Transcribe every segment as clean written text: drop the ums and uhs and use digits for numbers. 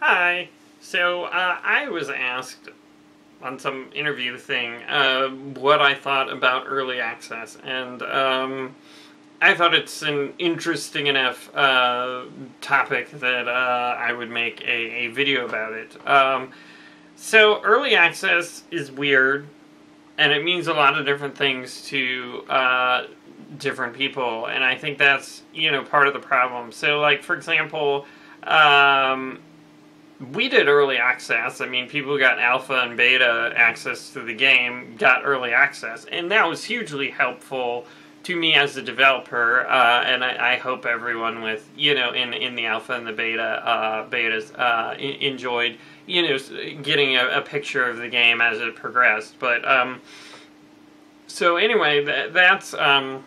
Hi. I was asked on some interview thing what I thought about early access, and I thought it's an interesting enough topic that I would make a video about it. So early access is weird, and it means a lot of different things to different people, and I think that's, part of the problem. So, like, for example, we did early access. I mean, people who got alpha and beta access to the game got early access, and that was hugely helpful to me as a developer, and I hope everyone with, in the alpha and the betas enjoyed, getting a picture of the game as it progressed. But, so anyway, that's, those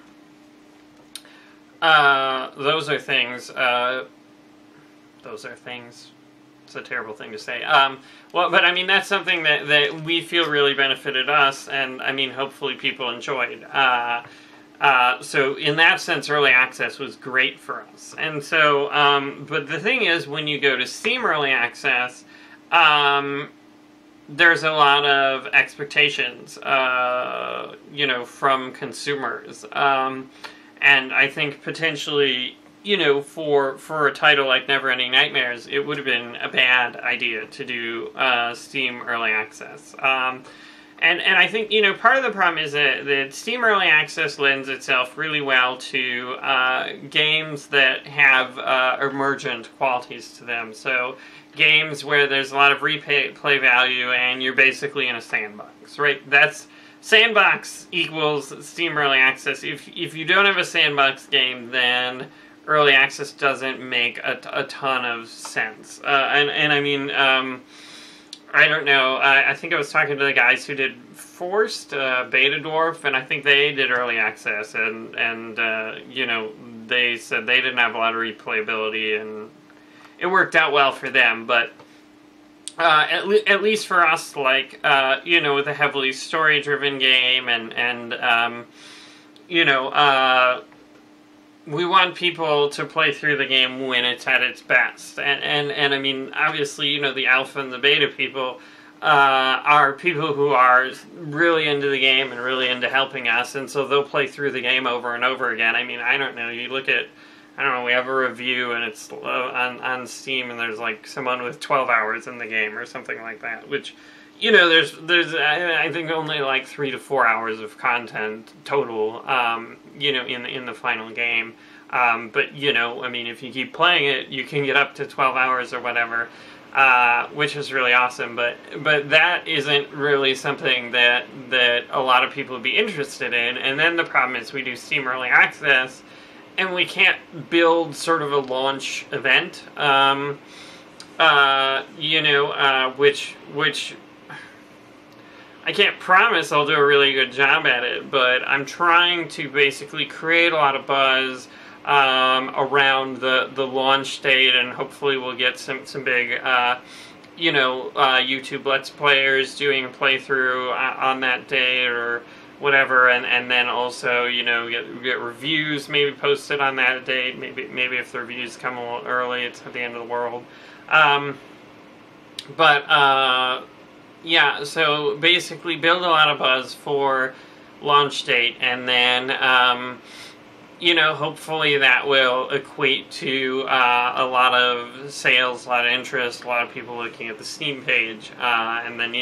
are things, It's a terrible thing to say. But I mean, that's something that we feel really benefited us, and I mean, hopefully people enjoyed. So in that sense, early access was great for us. And so, but the thing is, when you go to Steam Early Access, there's a lot of expectations, from consumers. And I think potentially, for a title like Neverending Nightmares, it would have been a bad idea to do Steam Early Access. And I think, part of the problem is that Steam Early Access lends itself really well to games that have emergent qualities to them. So games where there's a lot of replay value and you're basically in a sandbox, right? Sandbox equals Steam Early Access. If you don't have a sandbox game, then early access doesn't make a ton of sense. And I mean, I don't know. I think I was talking to the guys who did Forced, Beta Dwarf, and I think they did early access, and they said they didn't have a lot of replayability, and it worked out well for them. But at least for us, like, with a heavily story-driven game, and we want people to play through the game when it's at its best. And I mean, obviously, the alpha and the beta people are people who are really into the game and really into helping us, and so they'll play through the game over and over again. I mean, I don't know, you look at, we have a review, and it's on Steam, and there's, like, someone with 12 hours in the game, or something like that, which, there's I think only, like, 3 to 4 hours of content total, in the final game. But, I mean, if you keep playing it, you can get up to 12 hours or whatever, which is really awesome. But that isn't really something that a lot of people would be interested in. And then the problem is we do Steam Early Access, and we can't build sort of a launch event, which I can't promise I'll do a really good job at it, but I'm trying to basically create a lot of buzz around the launch date, and hopefully we'll get some big, YouTube Let's Players doing a playthrough on that day or whatever, and then also, get reviews maybe posted on that date. Maybe if the reviews come a little early, it's at the end of the world. Yeah, so basically build a lot of buzz for launch date, and then, hopefully that will equate to a lot of sales, a lot of interest, a lot of people looking at the Steam page, and then,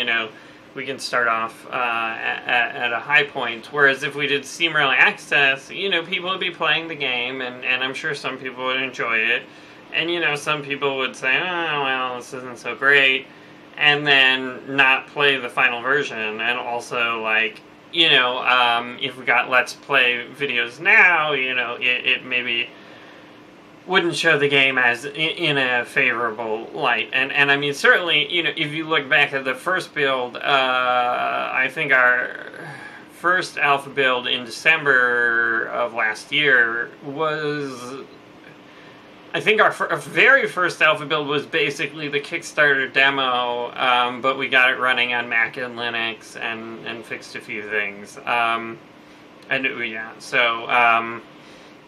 we can start off at a high point. Whereas if we did Steam Early Access, people would be playing the game, and I'm sure some people would enjoy it, and, some people would say, oh, well, this isn't so great, and then not play the final version. And also, like, if we got Let's Play videos now, it maybe wouldn't show the game as in a favorable light. And I mean, certainly, if you look back at the first build, I think our first alpha build in December of last year was, I think our very first alpha build was basically the Kickstarter demo, but we got it running on Mac and Linux and fixed a few things. So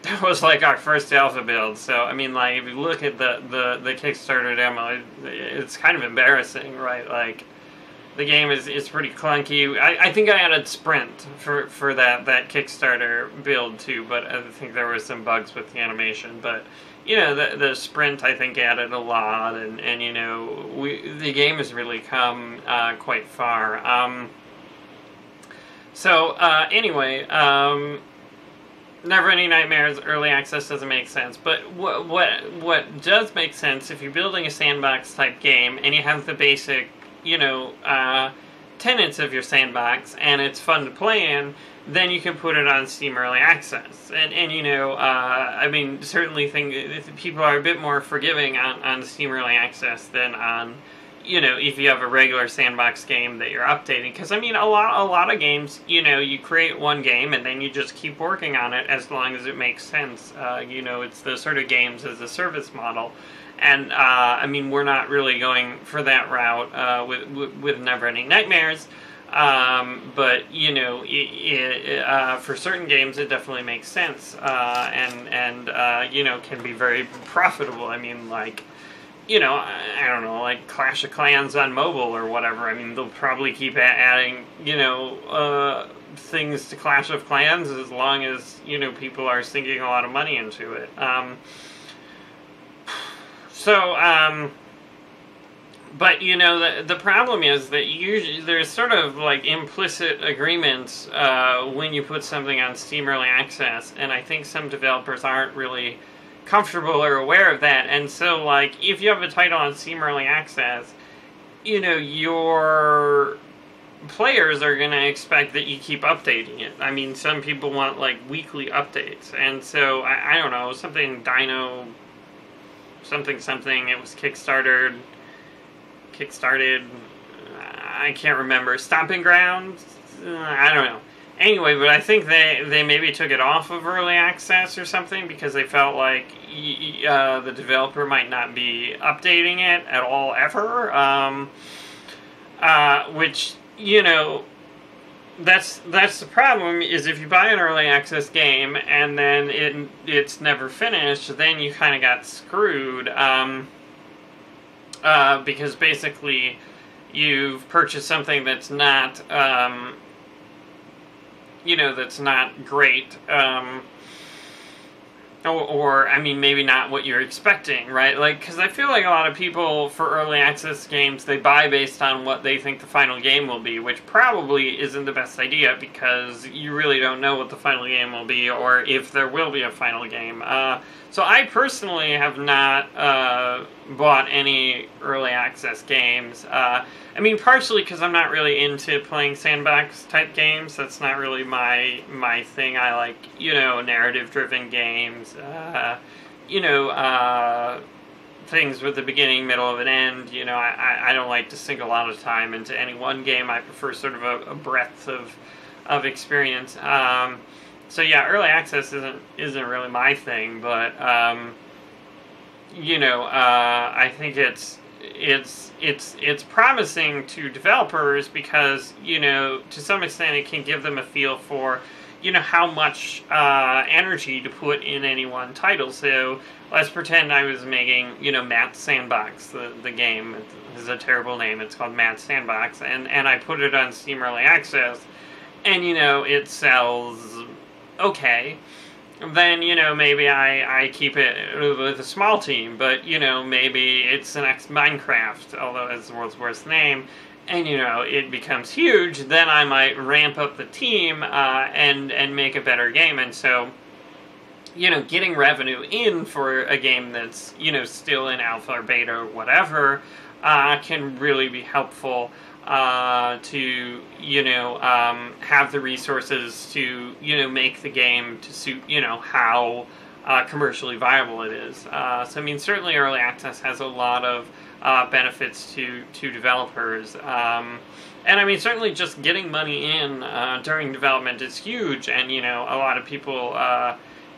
that was like our first alpha build. So I mean, like if you look at the Kickstarter demo, it's kind of embarrassing, right? Like the game is pretty clunky. I think I added sprint for that Kickstarter build too, but I think there were some bugs with the animation. But you know, the sprint I think added a lot, and you know, the game has really come quite far. Anyway, Neverending Nightmares early access doesn't make sense, but what does make sense, if you're building a sandbox type game and you have the basic, you know, tenets of your sandbox and it's fun to play in, then you can put it on Steam Early Access. And you know, I mean, certainly people are a bit more forgiving on Steam Early Access than on, you know, if you have a regular sandbox game that you're updating. Because, I mean, a lot of games, you know, you create one game and then you just keep working on it as long as it makes sense. You know, it's the sort of games as a service model. And, I mean, we're not really going for that route with Neverending Nightmares. But, you know, for certain games it definitely makes sense. And you know, can be very profitable. I mean, like, you know, I don't know, like Clash of Clans on mobile or whatever. I mean, they'll probably keep adding, you know, things to Clash of Clans as long as, you know, people are sinking a lot of money into it. But, you know, the problem is that usually there's sort of like implicit agreements when you put something on Steam Early Access, and I think some developers aren't really comfortable or aware of that. And so, like, if you have a title on Steam Early Access, you know, your players are going to expect that you keep updating it. I mean, some people want, like, weekly updates. And so, I don't know, something Dino... something, it was kickstarted, I can't remember, Stomping Grounds? I don't know. Anyway, but I think they maybe took it off of early access or something because they felt like the developer might not be updating it at all ever. Which, you know, that's the problem, is if you buy an early access game and then it's never finished, then you kind of got screwed. Because basically you've purchased something that's not... you know, that's not great, or, I mean, maybe not what you're expecting, right? Like, because I feel like a lot of people, for early access games, they buy based on what they think the final game will be, which probably isn't the best idea, because you really don't know what the final game will be, or if there will be a final game. So I personally have not bought any early access games. I mean, partially because I'm not really into playing sandbox type games. That's not really my thing. I like, you know, narrative-driven games. You know, things with a beginning, middle, and an end. You know, I don't like to sink a lot of time into any one game. I prefer sort of a breadth of experience. So yeah, early access isn't really my thing, but you know, I think it's promising to developers because, you know, to some extent it can give them a feel for, you know, how much energy to put in any one title. So let's pretend I was making, you know, Matt's Sandbox, the game. It is a terrible name. It's called Matt's Sandbox, and I put it on Steam Early Access, and, you know, it sells okay. Then, you know, maybe I keep it with a small team, but, you know, maybe it's the next Minecraft, although it's the world's worst name, and, you know, it becomes huge. Then I might ramp up the team and make a better game. And so, you know, getting revenue in for a game that's, you know, still in alpha or beta or whatever can really be helpful. To, you know, have the resources to, you know, make the game to suit, you know, how commercially viable it is. So, I mean, certainly early access has a lot of benefits to developers. And, I mean, certainly just getting money in during development is huge. And, you know, a lot of people,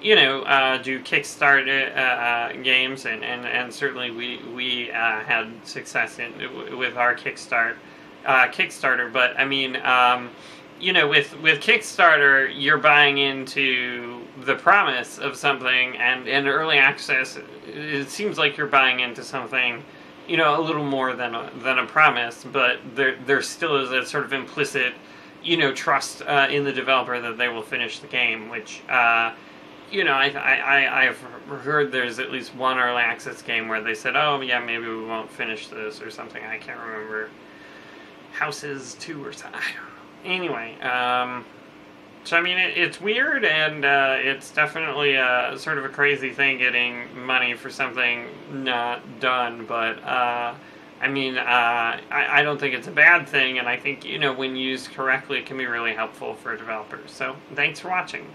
you know, do Kickstarter games. And certainly we had success with our Kickstarter, but I mean, you know, with Kickstarter, you're buying into the promise of something, and in early access, it seems like you're buying into something, you know, a little more than a promise, but there still is a sort of implicit, you know, trust in the developer that they will finish the game, which, you know, I've heard there's at least one early access game where they said, oh, yeah, maybe we won't finish this or something. I can't remember. Houses 2 or something. I don't know. Anyway, so I mean, it's weird, and it's definitely sort of a crazy thing getting money for something not done, but I mean, I don't think it's a bad thing, and I think, you know, when used correctly, it can be really helpful for developers. So, thanks for watching.